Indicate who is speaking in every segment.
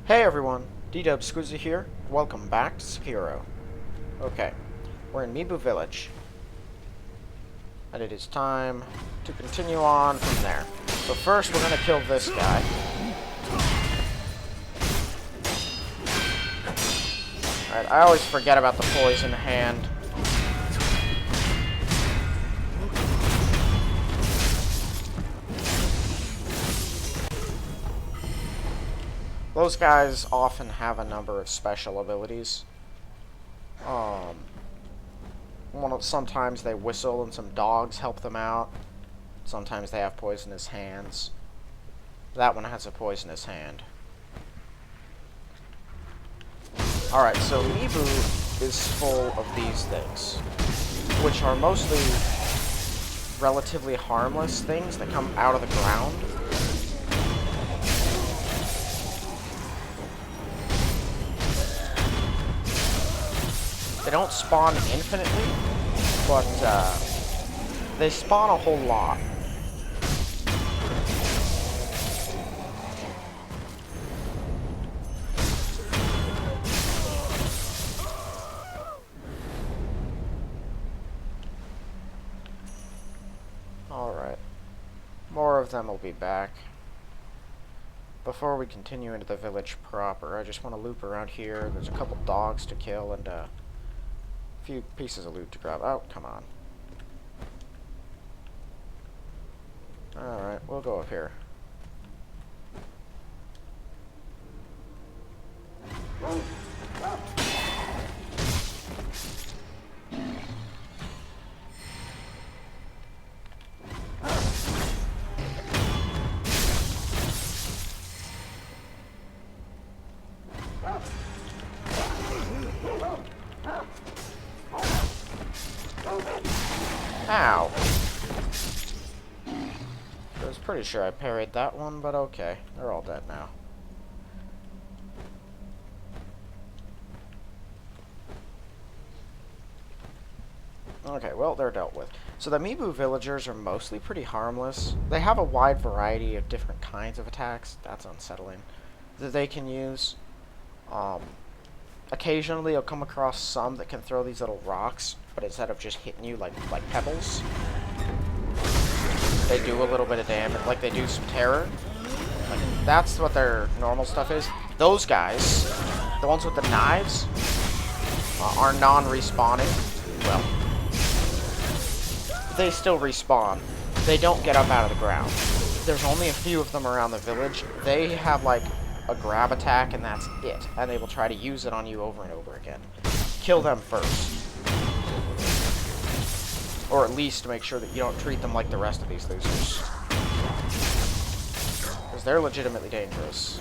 Speaker 1: Hey everyone, D-Dub Squizzy here. Welcome back to Sekiro. Okay, we're in Mibu Village. And it is time to continue on from there. So first we're gonna kill this guy. Alright, I always forget about the poison hand. Those guys often have a number of special abilities. Sometimes they whistle and some dogs help them out. Sometimes they have poisonous hands. That one has a poisonous hand. Alright, so Mibu is full of these things, which are mostly relatively harmless things that come out of the ground. They don't spawn infinitely, but they spawn a whole lot. Alright. More of them will be back. Before we continue into the village proper, I just want to loop around here. There's a couple dogs to kill and a few pieces of loot to grab. Oh, come on. Alright, we'll go up here. Ow! I was pretty sure I parried that one, but okay. They're all dead now. Okay, well, they're dealt with. So the Mibu villagers are mostly pretty harmless. They have a wide variety of different kinds of attacks. That's unsettling. That they can use. Occasionally you'll come across some that can throw these little rocks, but instead of just hitting you like pebbles, they do a little bit of damage, like they do some terror. Like, that's what their normal stuff is. Those guys, the ones with the knives, are non-respawning. Well, they still respawn. They don't get up out of the ground. There's only a few of them around the village. They have like a grab attack and that's it. And they will try to use it on you over and over again. Kill them first. Or at least make sure that you don't treat them like the rest of these losers. Because they're legitimately dangerous.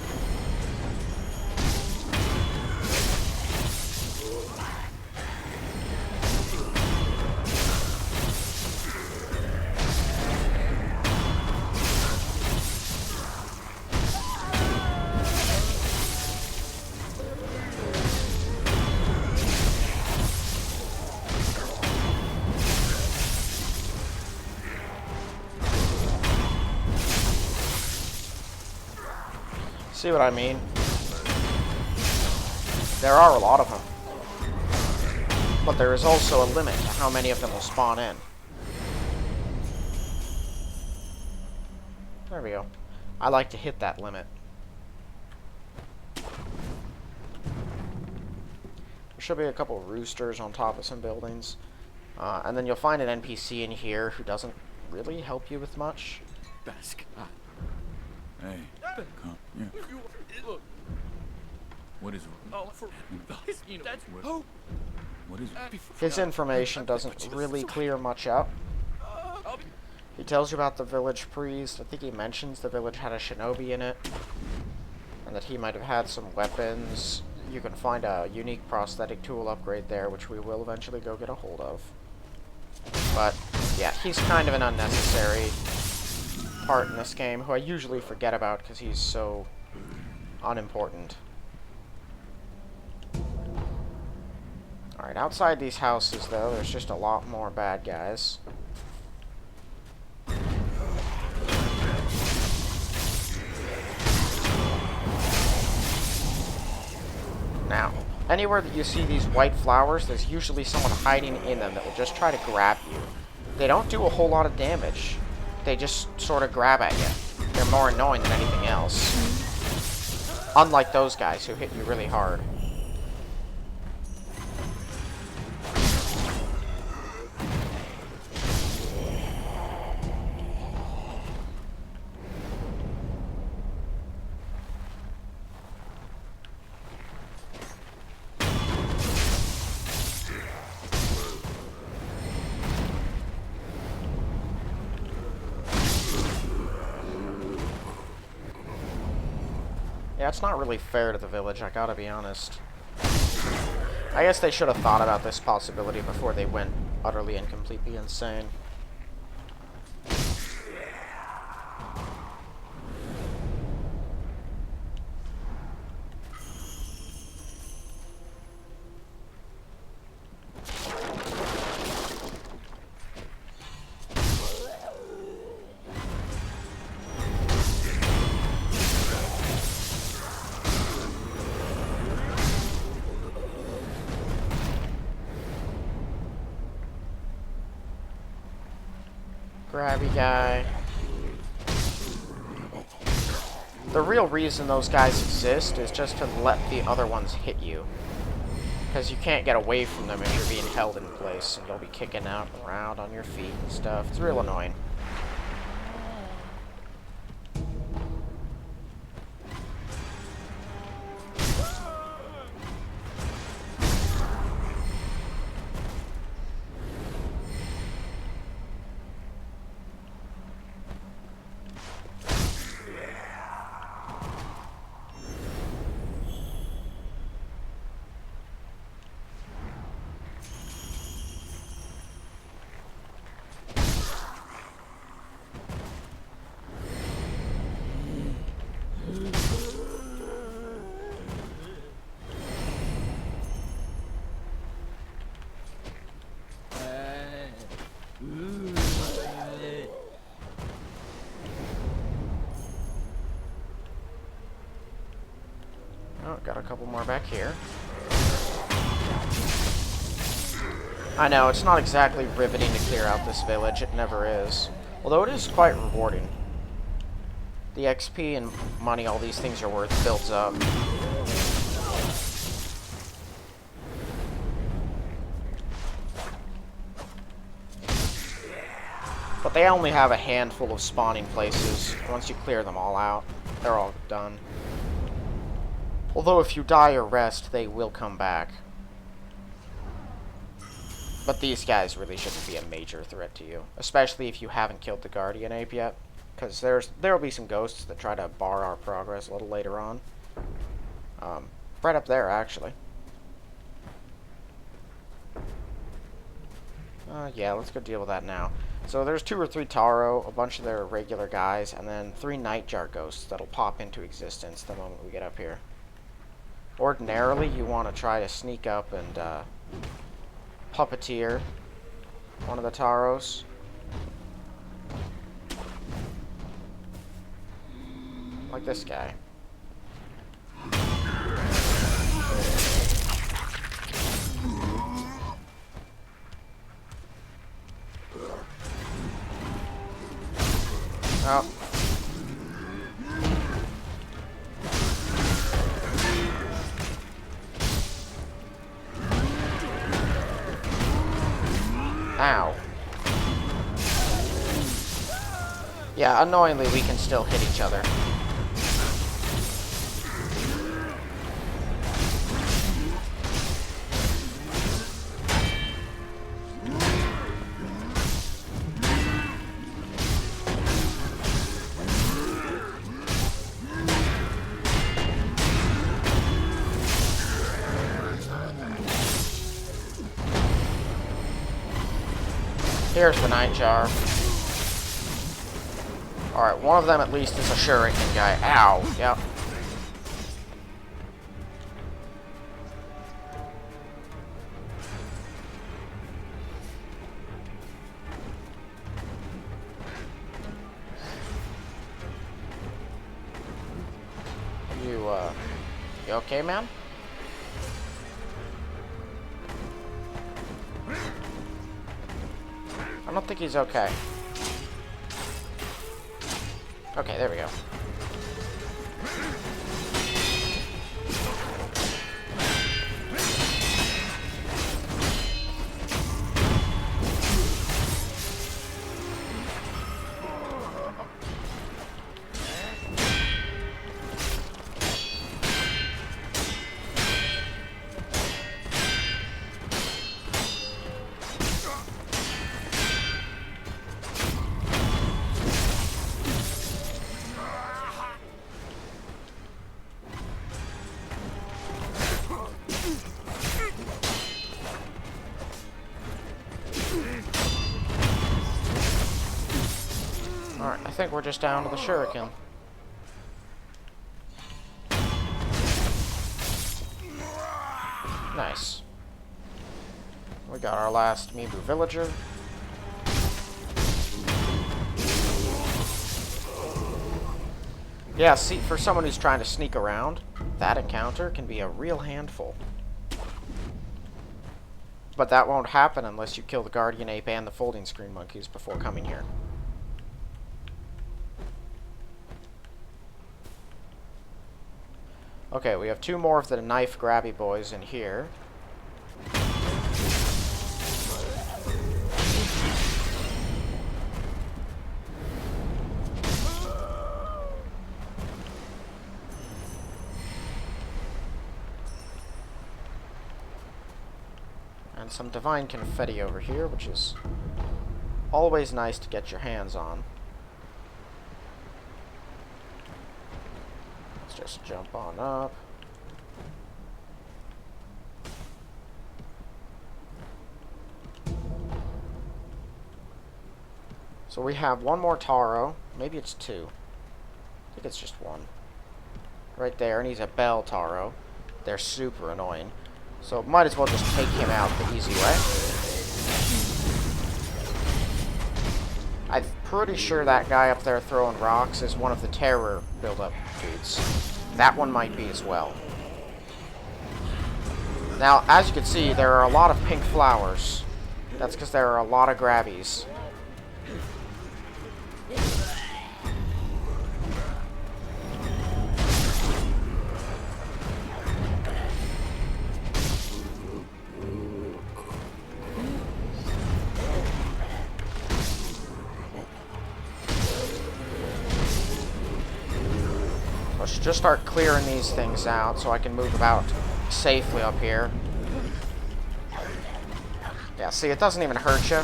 Speaker 1: See what I mean? There are a lot of them. But there is also a limit to how many of them will spawn in. There we go. I like to hit that limit. There should be a couple roosters on top of some buildings. And then you'll find an NPC in here who doesn't really help you with much.
Speaker 2: Hey, come here. What is it?
Speaker 3: Oh, for that's
Speaker 2: What is it?
Speaker 1: His information doesn't really clear much up. He tells you about the village priest. I think he mentions the village had a shinobi in it. And that he might have had some weapons. You can find a unique prosthetic tool upgrade there, which we will eventually go get a hold of. But, yeah, he's kind of an unnecessary part in this game, who I usually forget about because he's so unimportant. Alright, outside these houses, though, there's just a lot more bad guys. Now, anywhere that you see these white flowers, there's usually someone hiding in them that will just try to grab you. They don't do a whole lot of damage. They just sort of grab at you. They're more annoying than anything else. Unlike those guys who hit you really hard. Yeah, it's not really fair to the village, I gotta be honest. I guess they should have thought about this possibility before they went utterly and completely insane. Grabby guy. The real reason those guys exist is just to let the other ones hit you. Because you can't get away from them if you're being held in place, and you'll be kicking out and around on your feet and stuff. It's real annoying. Oh, got a couple more back here. I know, it's not exactly riveting to clear out this village, it never is. Although it is quite rewarding. The XP and money all these things are worth builds up. But they only have a handful of spawning places. Once you clear them all out, they're all done. Although if you die or rest, they will come back. But these guys really shouldn't be a major threat to you. Especially if you haven't killed the Guardian Ape yet. Because there'll be some ghosts that try to bar our progress a little later on. Right up there, actually. Yeah, let's go deal with that now. So there's 2 or 3 Taro, a bunch of their regular guys, and then 3 Nightjar ghosts that'll pop into existence the moment we get up here. Ordinarily, you want to try to sneak up and puppeteer one of the Taros. Like this guy. Oh. Ow. Yeah, annoyingly, we can still hit each other. Here's the Nightjar. Alright, one of them at least is a shuriken guy. Ow. Yep. You okay, man? I don't think he's okay. Okay, there we go. Alright, I think we're just down to the shuriken. Nice. We got our last Mibu villager. Yeah, see, for someone who's trying to sneak around, that encounter can be a real handful. But that won't happen unless you kill the guardian ape and the folding screen monkeys before coming here. Okay, we have two more of the knife grabby boys in here. And some divine confetti over here, which is always nice to get your hands on. Just jump on up. So we have one more Taro. Maybe it's two. I think it's just one. Right there, and he's a Bell Taro. They're super annoying. So might as well just take him out the easy way. I'm pretty sure that guy up there throwing rocks is one of the terror build-up dudes. That one might be as well. Now, as you can see, there are a lot of pink flowers. That's because there are a lot of grabbies. Let's just start clearing these things out so I can move about safely up here. Yeah, see, it doesn't even hurt you.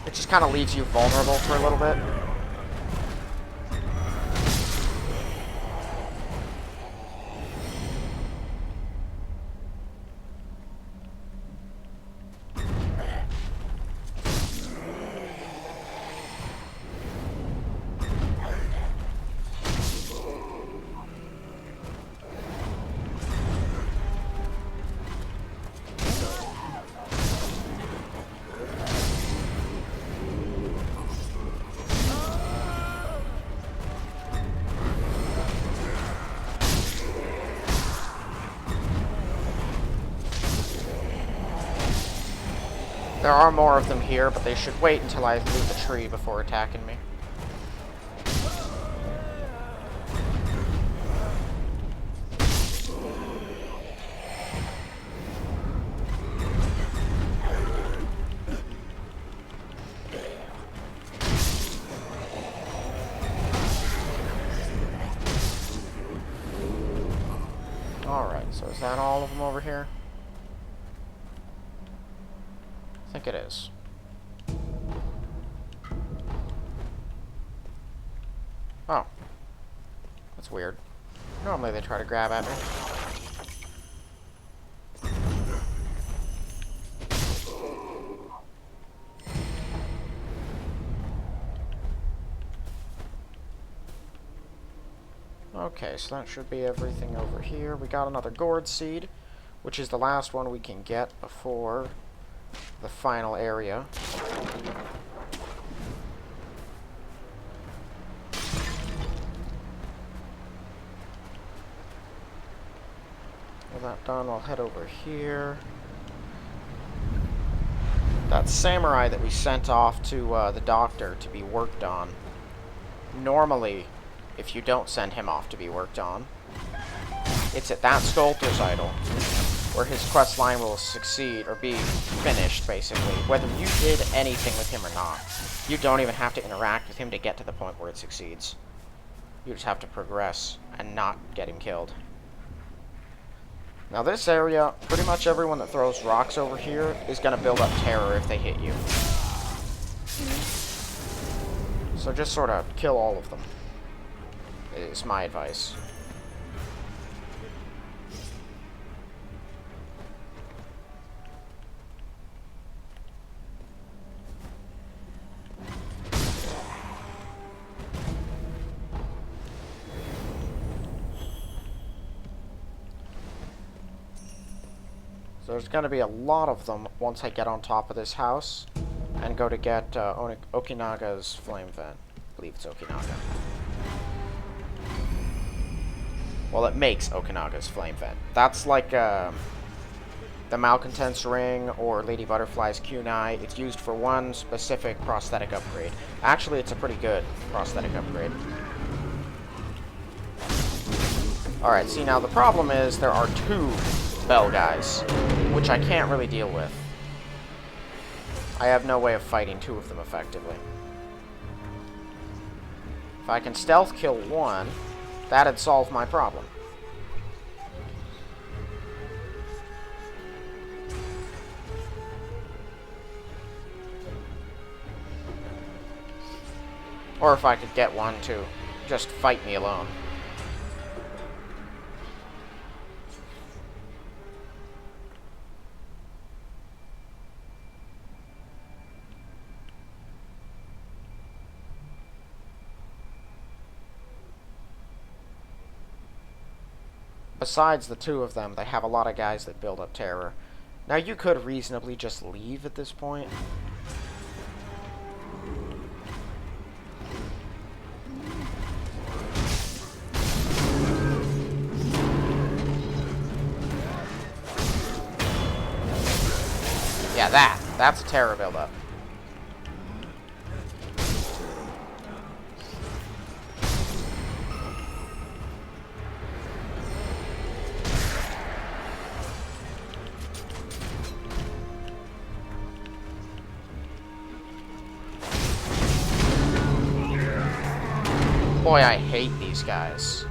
Speaker 1: It just kind of leaves you vulnerable for a little bit. There are more of them here, but they should wait until I leave the tree before attacking me. Alright, so is that all of them over here? I think it is. Oh. That's weird. Normally they try to grab at me. Okay, so that should be everything over here. We got another gourd seed, which is the last one we can get before the final area. With that done, I'll head over here. that samurai that we sent off to the doctor to be worked on, normally, if you don't send him off to be worked on, it's at that sculptor's idol where his quest line will succeed or be finished, basically, whether you did anything with him or not. You don't even have to interact with him to get to the point where it succeeds. You just have to progress and not get him killed. Now this area, pretty much everyone that throws rocks over here is going to build up terror if they hit you. So just sort of kill all of them, is my advice. So there's going to be a lot of them once I get on top of this house and go to get Okinaga's flame vent. I believe it's Okinaga. Well, it makes Okinaga's flame vent. That's like the Malcontent's ring or Lady Butterfly's kunai. It's used for one specific prosthetic upgrade. Actually, it's a pretty good prosthetic upgrade. Alright, see, now the problem is there are two bell guys, which I can't really deal with. I have no way of fighting two of them effectively. If I can stealth kill one, that'd solve my problem. Or if I could get one to just fight me alone. Besides the two of them, they have a lot of guys that build up terror. Now, you could reasonably just leave at this point. Yeah, that's a terror buildup. Boy, I hate these guys.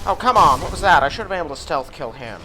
Speaker 1: Oh, come on, what was that? I should have been able to stealth kill him.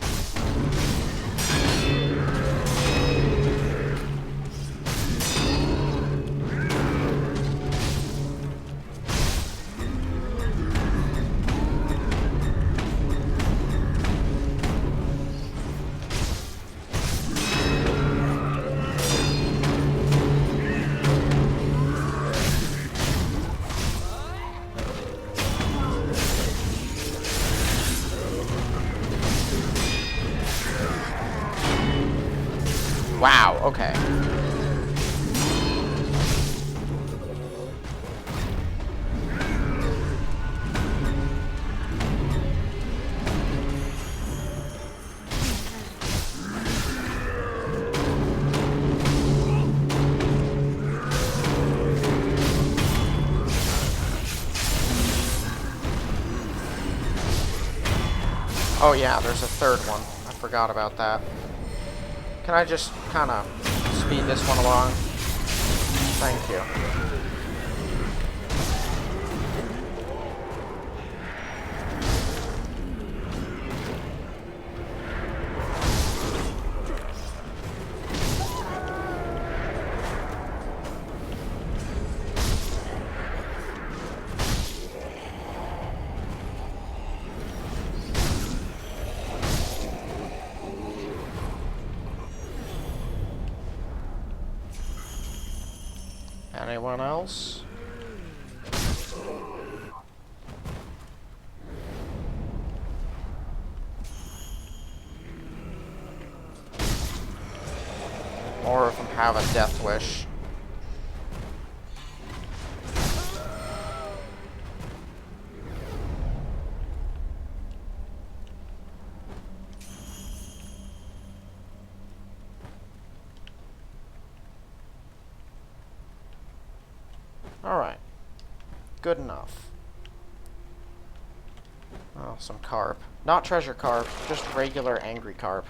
Speaker 1: Wow, okay. Oh yeah, there's a third one. I forgot about that. Can I just kind of speed this one along? Thank you. Anyone else? More of them have a death wish. Alright. Good enough. Oh, some carp. Not treasure carp, just regular angry carp.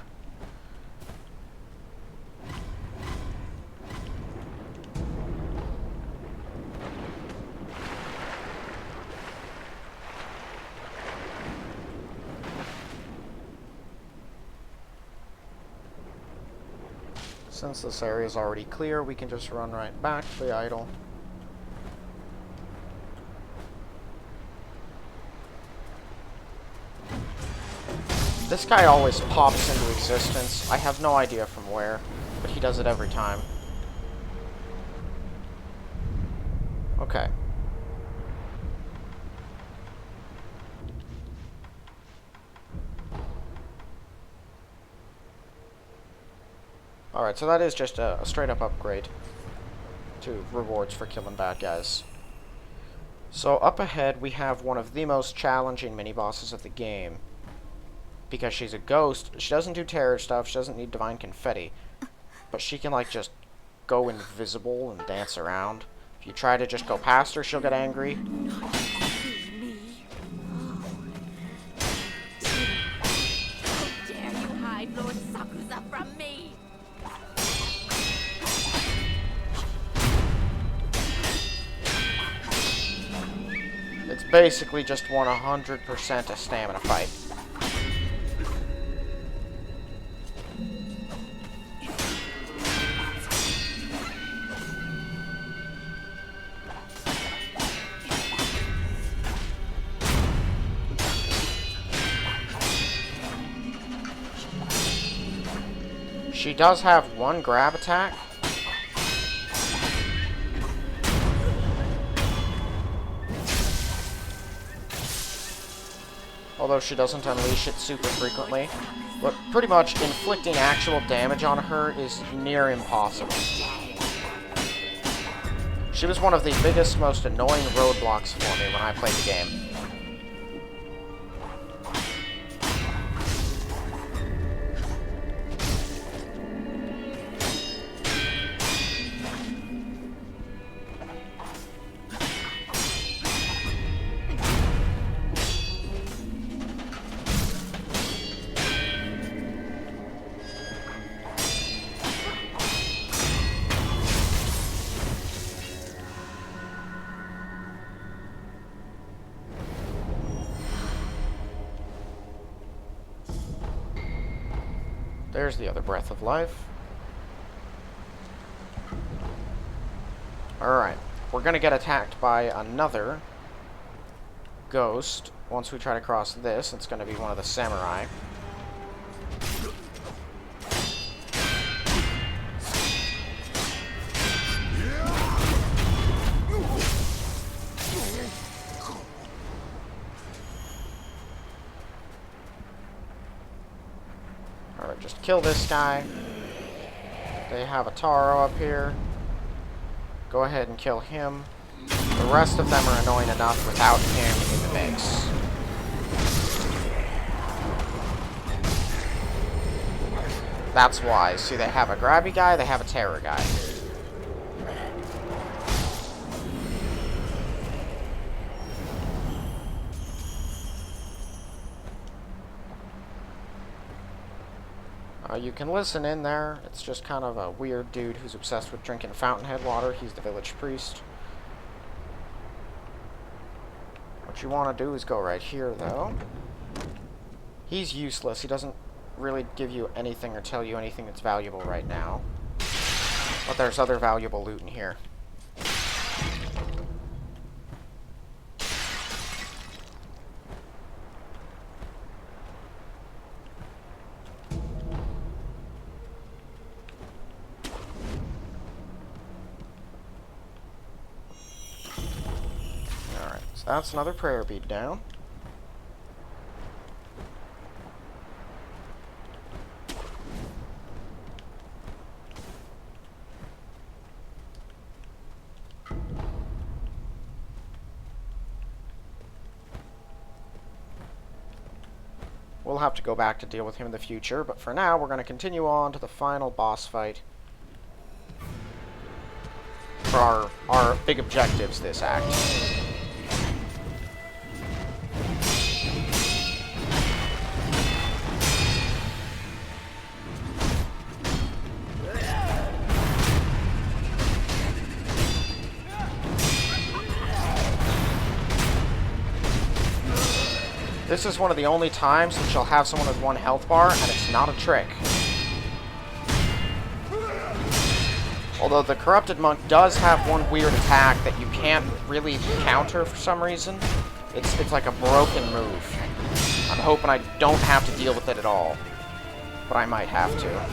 Speaker 1: Since this area is already clear, we can just run right back to the idol. This guy always pops into existence. I have no idea from where, but he does it every time. Okay. Alright, so that is just a straight up upgrade to rewards for killing bad guys. So up ahead we have one of the most challenging mini-bosses of the game. Because she's a ghost, she doesn't do terror stuff, she doesn't need divine confetti. But she can like just go invisible and dance around. If you try to just go past her, she'll get angry. It's basically just 100% a stamina fight. She does have one grab attack. Although she doesn't unleash it super frequently. But pretty much inflicting actual damage on her is near impossible. She was one of the biggest, most annoying roadblocks for me when I played the game. There's the other breath of life. Alright, we're gonna get attacked by another ghost. Once we try to cross this, it's gonna be one of the samurai. Alright, just kill this guy. They have a Taro up here. Go ahead and kill him. The rest of them are annoying enough without him in the mix. That's why. See, they have a grabby guy, they have a terror guy. You can listen in there. It's just kind of a weird dude who's obsessed with drinking fountainhead water. He's the village priest. What you want to do is go right here, though. He's useless. He doesn't really give you anything or tell you anything that's valuable right now. But there's other valuable loot in here. So that's another prayer bead down. We'll have to go back to deal with him in the future, but for now, we're going to continue on to the final boss fight for our big objectives this act. This is one of the only times that you'll have someone with 1 health bar, and it's not a trick. Although the Corrupted Monk does have one weird attack that you can't really counter for some reason. It's like a broken move. I'm hoping I don't have to deal with it at all. But I might have to.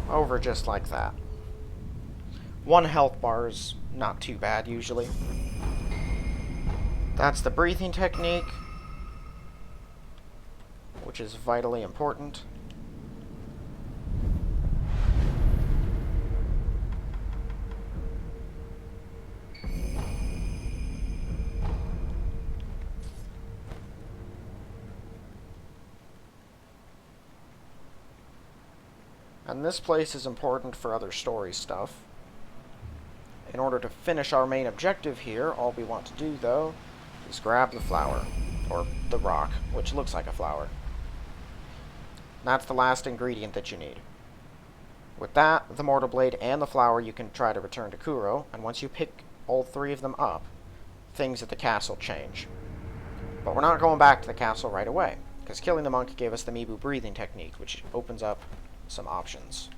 Speaker 1: Over just like that. 1 health bar is not too bad usually. That's the breathing technique, which is vitally important. And this place is important for other story stuff. In order to finish our main objective here, all we want to do, though, is grab the flower. Or the rock, which looks like a flower. That's the last ingredient that you need. With that, the Mortal Blade, and the flower, you can try to return to Kuro, and once you pick all 3 of them up, things at the castle change. But we're not going back to the castle right away, because killing the monk gave us the Mibu breathing technique, which opens up some options.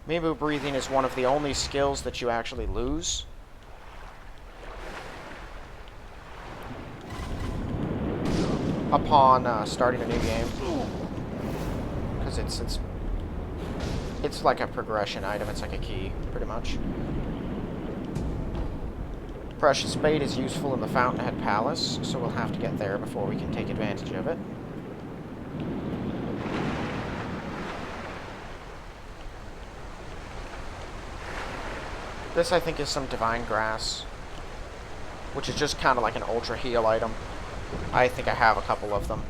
Speaker 1: Mibu breathing is one of the only skills that you actually lose. Upon starting a new game. Because it's like a progression item, it's like a key, pretty much. Precious Spade is useful in the Fountainhead Palace, so we'll have to get there before we can take advantage of it. This, I think, is some Divine Grass, which is just kind of like an Ultra Heal item. I think I have a couple of them,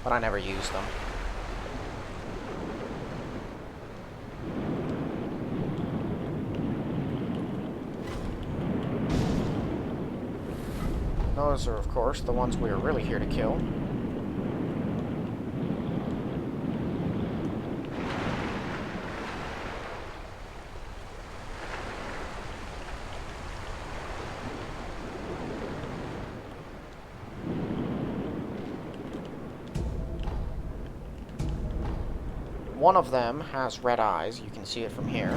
Speaker 1: but I never use them. Those are, of course, the ones we are really here to kill. One of them has red eyes. You can see it from here.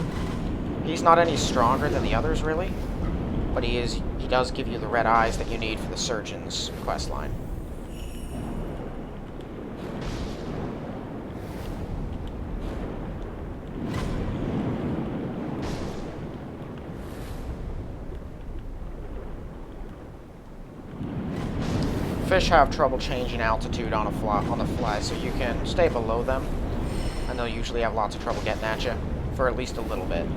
Speaker 1: He's not any stronger than the others, really. But he does give you the red eyes that you need for the Surgeon's questline. Fish have trouble changing altitude on the fly, so you can stay below them, and they'll usually have lots of trouble getting at you for at least a little bit.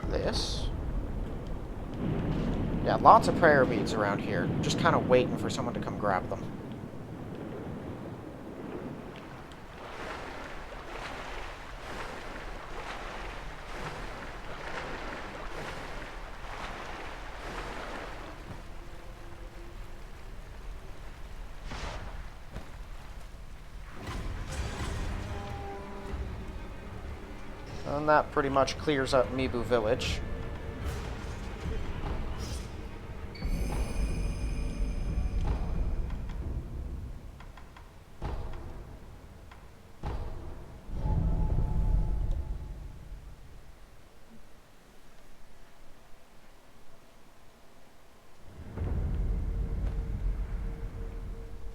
Speaker 1: This. Yeah, lots of prayer beads around here. Just kind of waiting for someone to come grab them. And that pretty much clears up Mibu Village.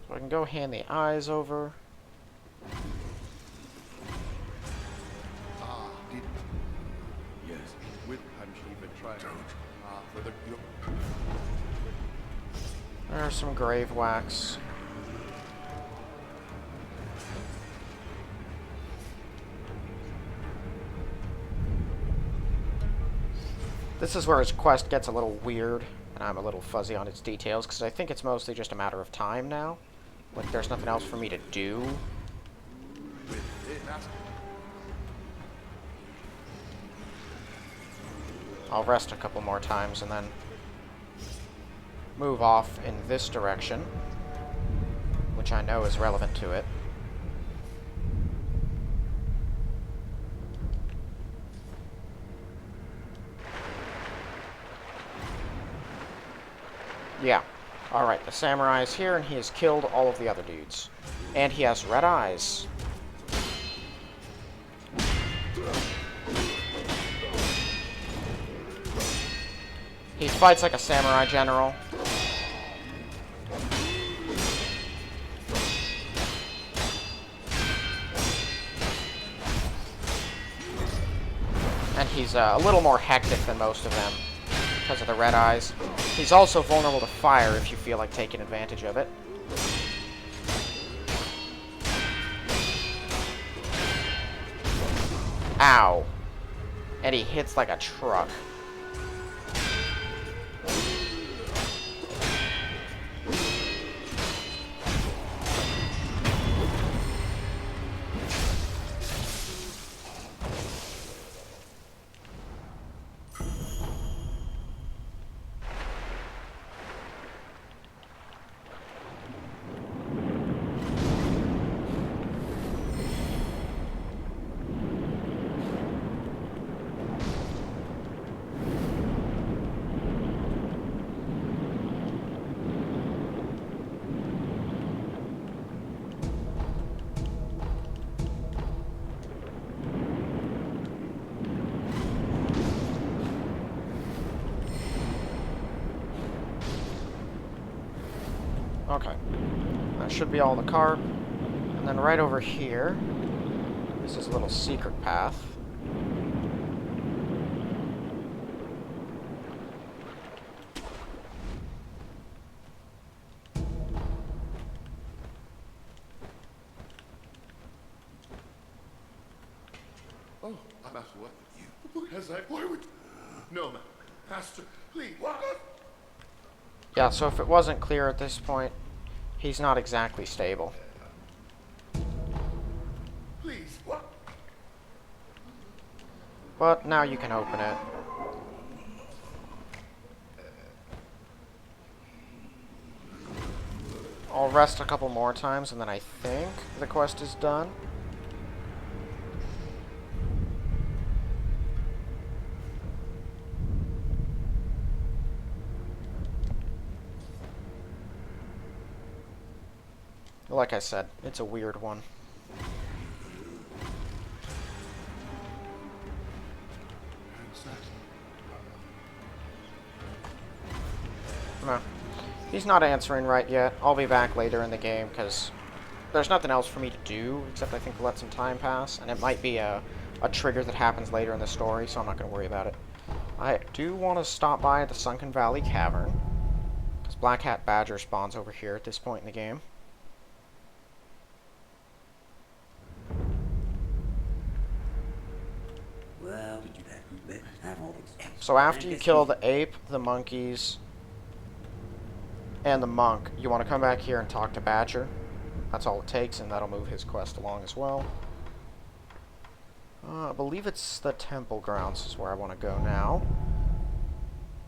Speaker 1: So I can go hand the eyes over.
Speaker 2: Yes.
Speaker 3: With even trying for the
Speaker 1: There's some grave wax. This is where his quest gets a little weird, and I'm a little fuzzy on its details, because I think it's mostly just a matter of time now. Like, there's nothing else for me to do.
Speaker 3: with it.
Speaker 1: I'll rest a couple more times and then move off in this direction, which I know is relevant to it. Yeah. Alright, the samurai is here, and he has killed all of the other dudes. And he has red eyes. He fights like a samurai general. And he's a little more hectic than most of them because of the red eyes. He's also vulnerable to fire if you feel like taking advantage of it. Ow. And he hits like a truck. Okay. That should be all the carp. And then right over here, this is a little secret path.
Speaker 3: Oh, Master, what? You? As I why would? No, Master, please. What?
Speaker 1: Yeah, so if it wasn't clear at this point, he's not exactly stable.
Speaker 3: Please, what?
Speaker 1: But now you can open it. I'll rest a couple more times, and then I think the quest is done. Like I said, it's a weird one. No. He's not answering right yet. I'll be back later in the game, because there's nothing else for me to do, except I think let some time pass, and it might be a trigger that happens later in the story, so I'm not going to worry about it. I do want to stop by the Sunken Valley Cavern, because Black Hat Badger spawns over here at this point in the game. So after you kill the ape, the monkeys, and the monk, you want to come back here and talk to Badger. That's all it takes, and that'll move his quest along as well. I believe it's the temple grounds is where I want to go now.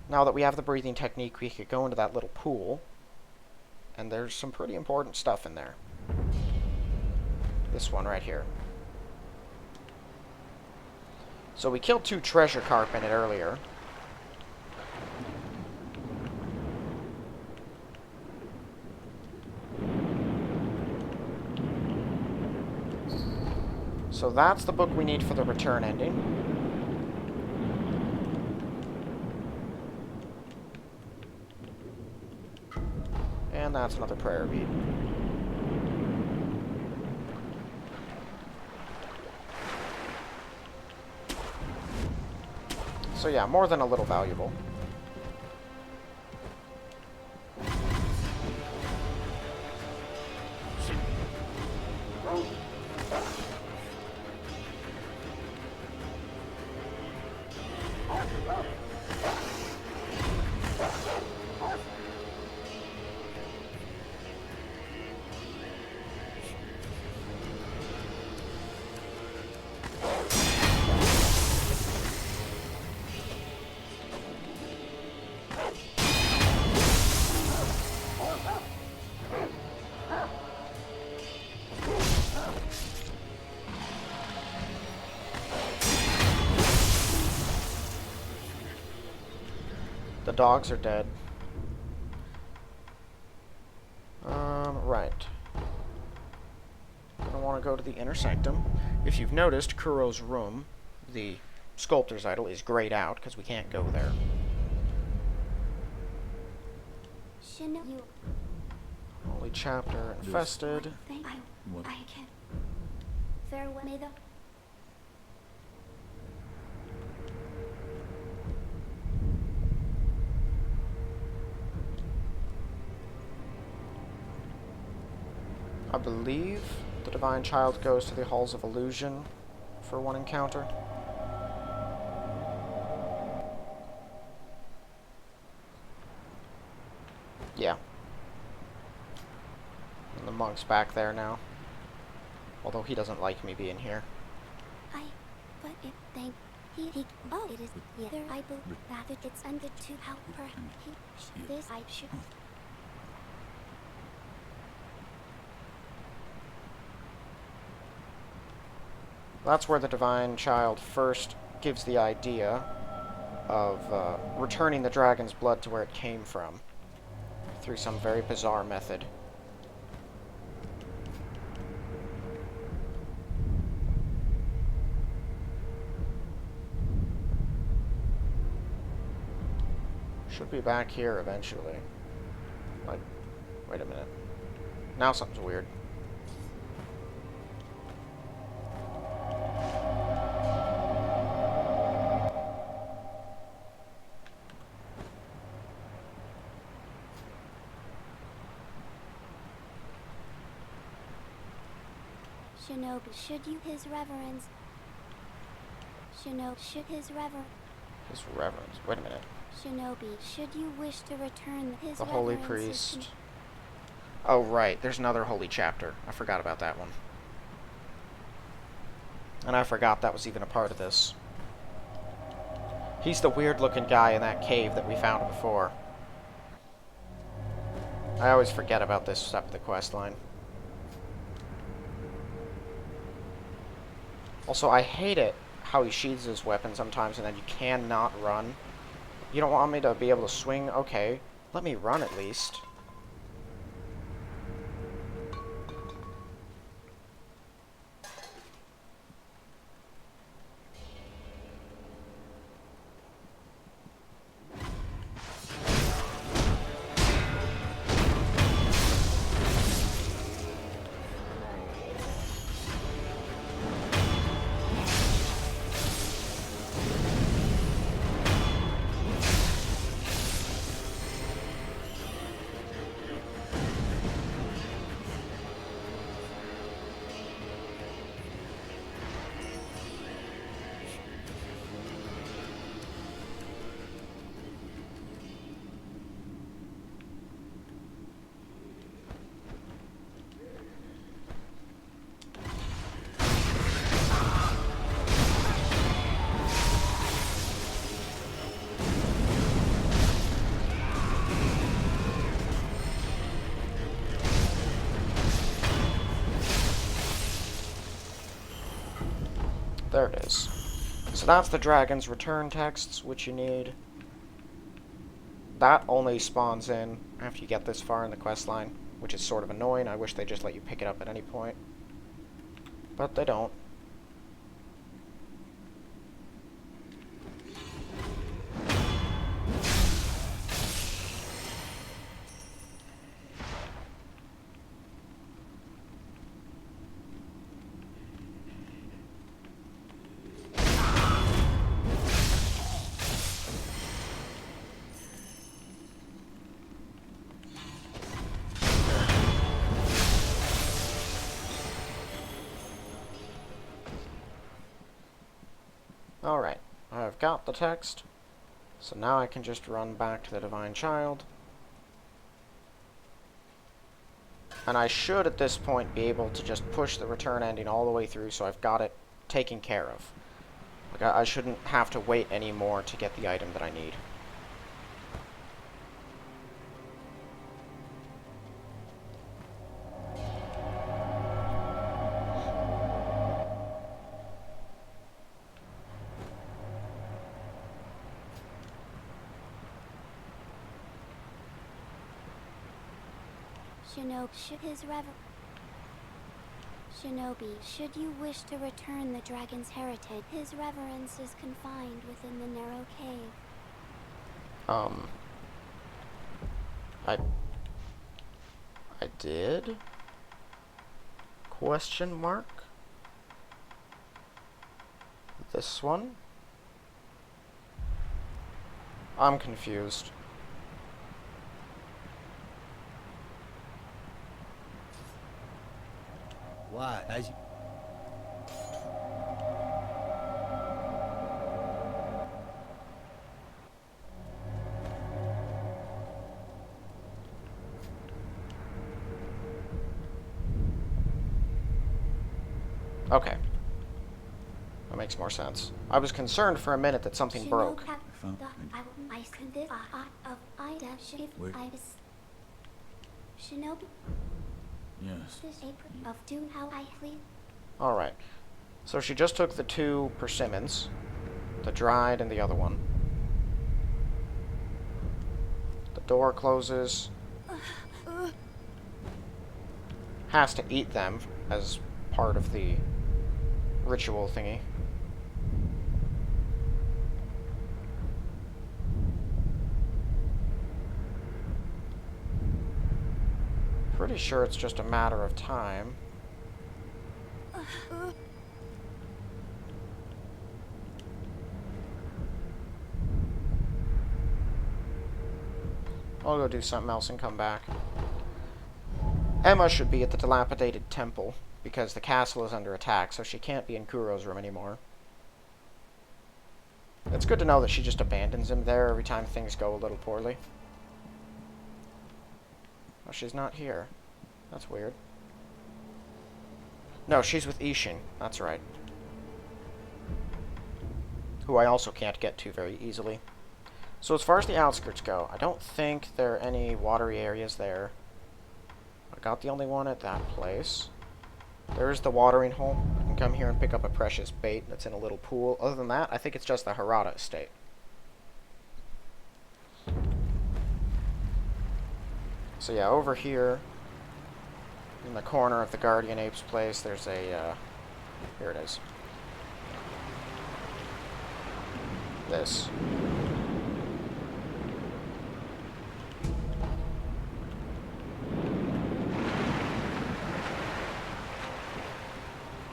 Speaker 1: Now that we have the breathing technique, we could go into that little pool. And there's some pretty important stuff in there. This one right here. So we killed 2 treasure carp in it earlier. So that's the book we need for the return ending. And that's another prayer bead. So yeah, more than a little valuable. The dogs are dead. Right. Gonna want to go to the inner sanctum. If you've noticed, Kuro's room, the sculptor's idol, is grayed out because we can't go there. Holy chapter infested.
Speaker 2: What?
Speaker 4: I can. Farewell, may the...
Speaker 1: I believe the Divine Child goes to the Halls of Illusion for one encounter. Yeah. And the monk's back there now. Although he doesn't like me being here.
Speaker 4: But it thank he oh it is yeah there I believe that it's under to help her this I should
Speaker 1: That's where the Divine Child first gives the idea of returning the dragon's blood to where it came from through some very bizarre method. Should be back here eventually. Like, wait a minute. Now something's weird.
Speaker 4: Shinobi should you his reverence Shinobi should his reverence
Speaker 1: His reverence. Wait a minute.
Speaker 4: Shinobi should you wish to return his
Speaker 1: The Holy
Speaker 4: reverence
Speaker 1: Priest. Oh, right. There's another holy chapter. I forgot about that one. And I forgot that was even a part of this. He's the weird-looking guy in that cave that we found before. I always forget about this step of the quest line. Also, I hate it how he sheathes his weapon sometimes and then you cannot run. You don't want me to be able to swing? Okay. Let me run at least. There it is. So that's the dragon's return texts, which you need. That only spawns in after you get this far in the quest line, which is sort of annoying. I wish they just let you pick it up at any point. But they don't. Alright, I've got the text, so now I can just run back to the Divine Child. And I should, at this point, be able to just push the return ending all the way through, so I've got it taken care of. Like, I shouldn't have to wait anymore to get the item that I need.
Speaker 4: Shinobi, should you wish to return the dragon's heritage, his reverence is confined within the narrow cave.
Speaker 1: I did? Question mark? This one? I'm confused.
Speaker 2: Why? As you...
Speaker 1: Okay. That makes more sense. I was concerned for a minute that something broke.
Speaker 4: Shinobi.
Speaker 2: Yes.
Speaker 1: Alright. So she just took the 2 persimmons. The dried and the other one. The door closes. Has to eat them as part of the ritual thingy. Pretty sure it's just a matter of time. I'll go do something else and come back. Emma should be at the dilapidated temple, because the castle is under attack, so she can't be in Kuro's room anymore. It's good to know that she just abandons him there every time things go a little poorly. Oh, she's not here. That's weird. No, she's with Ishin. That's right. Who I also can't get to very easily. So as far as the outskirts go, I don't think there are any watery areas there. I got the only one at that place. There's the watering hole. I can come here and pick up a precious bait that's in a little pool. Other than that, I think it's just the Harada estate. So yeah, over here, in the corner of the Guardian Ape's place, there's a, here it is. This.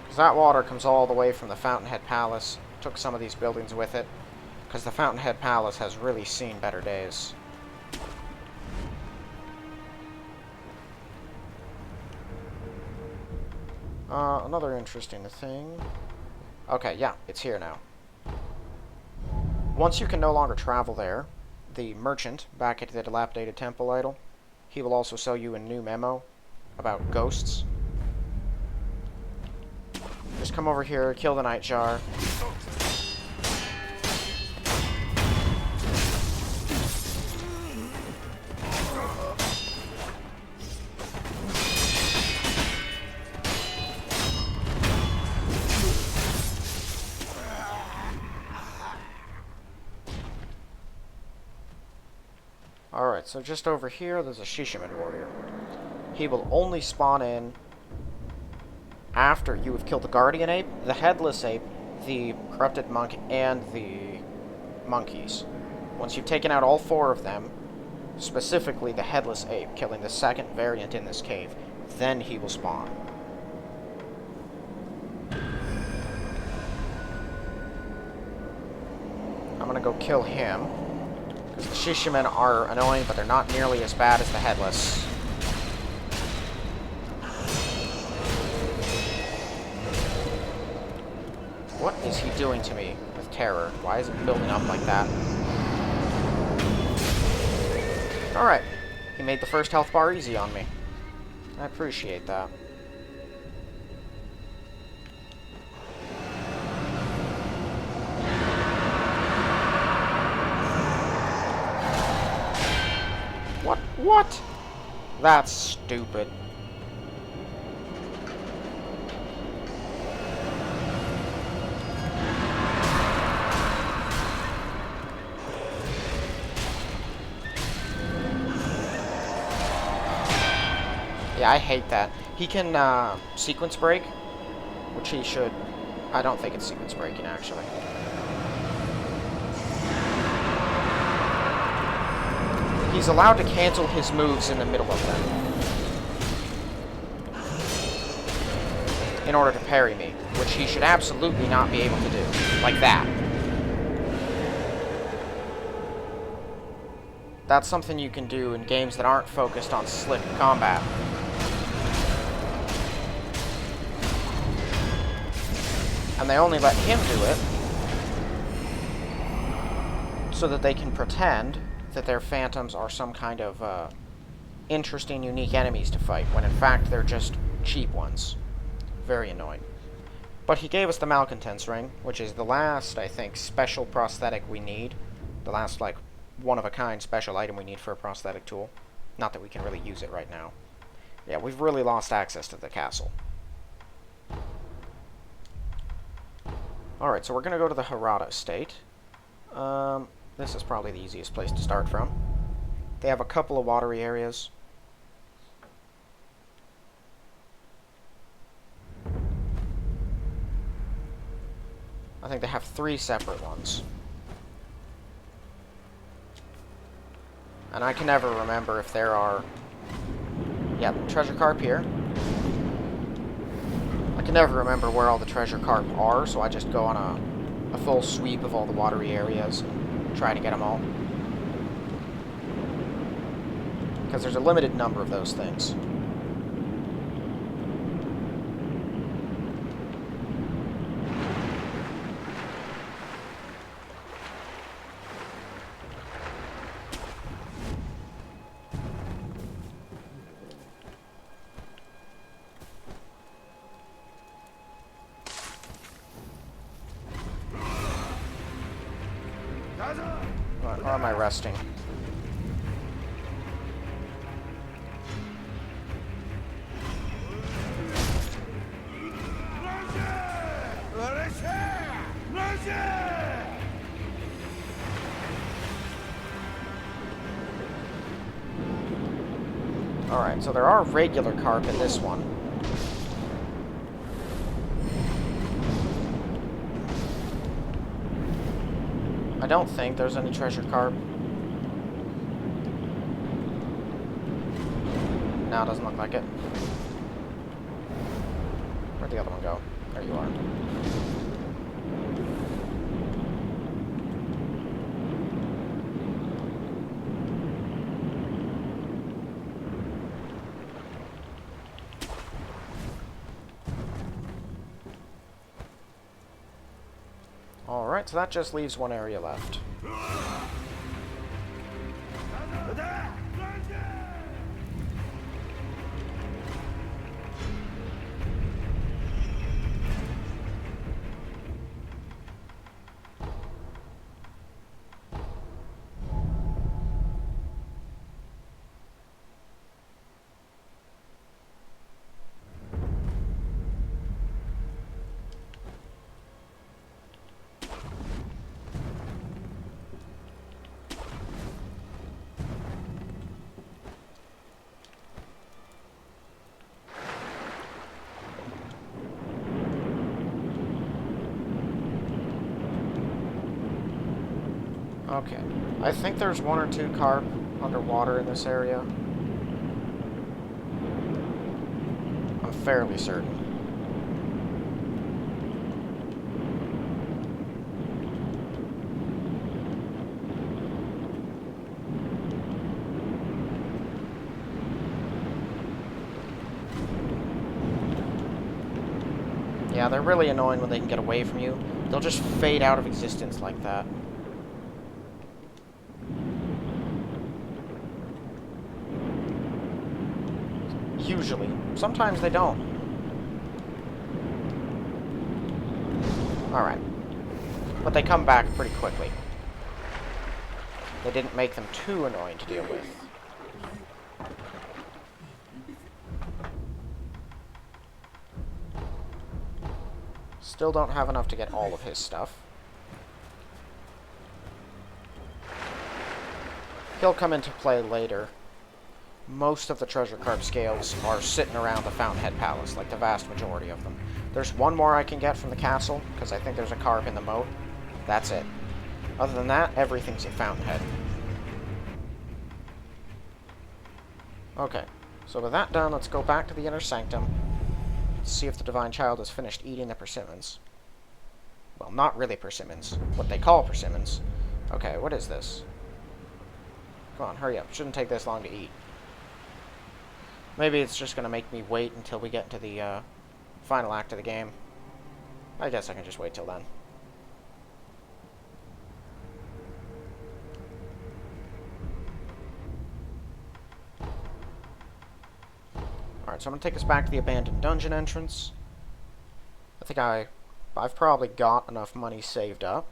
Speaker 1: Because that water comes all the way from the Fountainhead Palace. Took some of these buildings with it. Because the Fountainhead Palace has really seen better days. Another interesting thing. Okay, yeah, it's here now. Once you can no longer travel there, the merchant back at the dilapidated temple idol, he will also sell you a new memo about ghosts. Just come over here, kill the Nightjar. Alright, so just over here, there's a Shishiman warrior. He will only spawn in after you have killed the Guardian Ape, the Headless Ape, the Corrupted Monk, and the monkeys. Once you've taken out all 4 of them, specifically the Headless Ape, killing the second variant in this cave, then he will spawn. I'm gonna go kill him, because the Shishimen are annoying, but they're not nearly as bad as the Headless. What is he doing to me with terror? Why is it building up like that? Alright. He made the first health bar easy on me. I appreciate that. What? That's stupid. Yeah, I hate that. He can, sequence break, which he should... I don't think it's sequence breaking, actually. He's allowed to cancel his moves in the middle of them. In order to parry me, which he should absolutely not be able to do. Like that. That's something you can do in games that aren't focused on slick combat. And they only let him do it so that they can pretend that their phantoms are some kind of interesting, unique enemies to fight, when in fact they're just cheap ones. Very annoying. But he gave us the Malcontent's Ring, which is the last, I think, special prosthetic we need. The last, like, one-of-a-kind special item we need for a prosthetic tool. Not that we can really use it right now. Yeah, we've really lost access to the castle. Alright, so we're going to go to the Harada Estate. This is probably the easiest place to start from. They have a couple of watery areas. I think they have 3 separate ones. And I can never remember if there are... Yeah, treasure carp here. I can never remember where all the treasure carp are, so I just go on a full sweep of all the watery areas and try to get them all. Because there's a limited number of those things. Or am I resting? Alright, so there are regular carp in this one. I don't think there's any treasure carp. No, it doesn't look like it. Where'd the other one go? There you are. Alright, so that just leaves one area left. Okay. I think there's 1 or 2 carp underwater in this area. I'm fairly certain. Yeah, they're really annoying when they can get away from you. They'll just fade out of existence like that. Usually. Sometimes they don't. Alright. But they come back pretty quickly. They didn't make them too annoying to deal with. Still don't have enough to get all of his stuff. He'll come into play later. Most of the treasure carp scales are sitting around the Fountainhead Palace, like the vast majority of them. There's one more I can get from the castle, because I think there's a carp in the moat. That's it. Other than that, everything's at Fountainhead. Okay, so with that done, let's go back to the Inner Sanctum. See if the Divine Child has finished eating the persimmons. Well, not really persimmons. What they call persimmons. Okay, what is this? Come on, hurry up. Shouldn't take this long to eat. Maybe it's just going to make me wait until we get into the final act of the game. I guess I can just wait till then. Alright, so I'm going to take us back to the abandoned dungeon entrance. I think I've probably got enough money saved up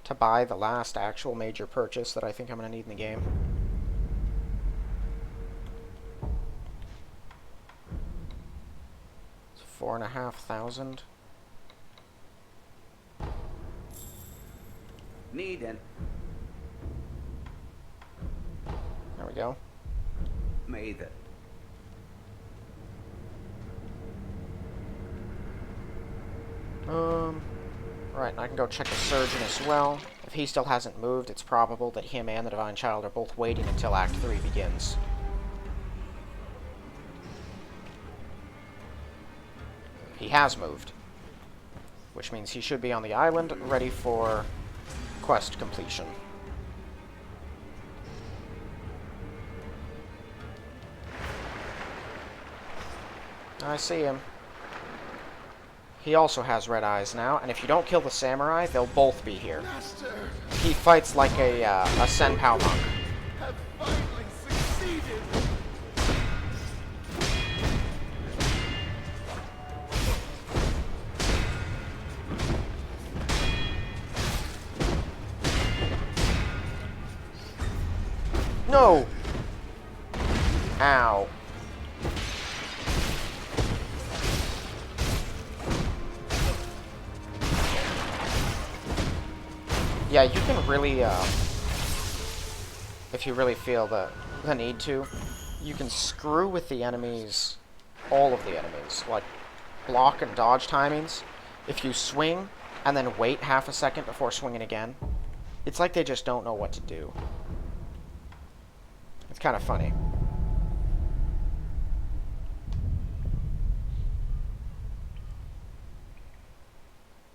Speaker 1: to buy the last actual major purchase that I think I'm going to need in the game. It's 4,500.
Speaker 5: Needin'.
Speaker 1: There we go.
Speaker 5: Made it.
Speaker 1: Right, I can go check the surgeon as well. If he still hasn't moved, it's probable that him and the Divine Child are both waiting until Act 3 begins. He has moved, which means he should be on the island, ready for quest completion. I see him. He also has red eyes now, and if you don't kill the samurai, they'll both be here.
Speaker 3: Master,
Speaker 1: He fights like a Senpou monk.
Speaker 3: have finally succeeded.
Speaker 1: No! Ow. Yeah, you can really, if you really feel the need to, you can screw with the enemies, all of the enemies, like block and dodge timings. If you swing and then wait half a second before swinging again, it's like they just don't know what to do. It's kind of funny.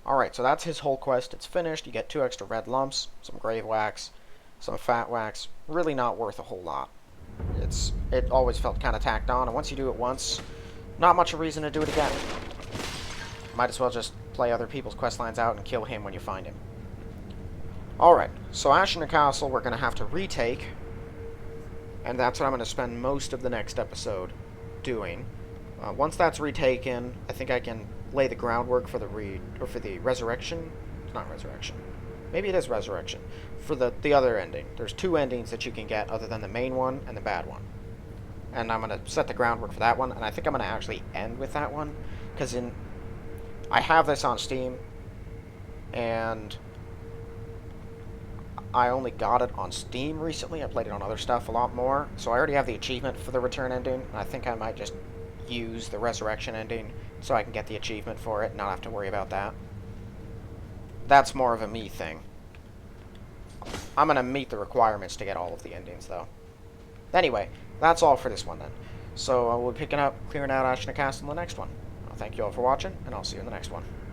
Speaker 1: Alright, so that's his whole quest. It's finished. You get 2 extra red lumps, some grave wax, some fat wax. Really not worth a whole lot. It always felt kind of tacked on, and once you do it once, not much of a reason to do it again. Might as well just play other people's quest lines out and kill him when you find him. Alright, so Ashiner Castle we're going to have to retake, and that's what I'm going to spend most of the next episode doing. Once that's retaken, I think I can lay the groundwork for the resurrection. It's not resurrection. Maybe it is resurrection. For the other ending. There's 2 endings that you can get other than the main one and the bad one. And I'm going to set the groundwork for that one, and I think I'm going to actually end with that one, because I have this on Steam, and I only got it on Steam recently. I played it on other stuff a lot more, so I already have the achievement for the return ending, and I think I might just use the resurrection ending so I can get the achievement for it and not have to worry about that. That's more of a me thing. I'm gonna meet the requirements to get all of the endings, though. Anyway, that's all for this one, then. So we'll be picking up, clearing out Ashna Castle in the next one. I'll thank you all for watching, and I'll see you in the next one.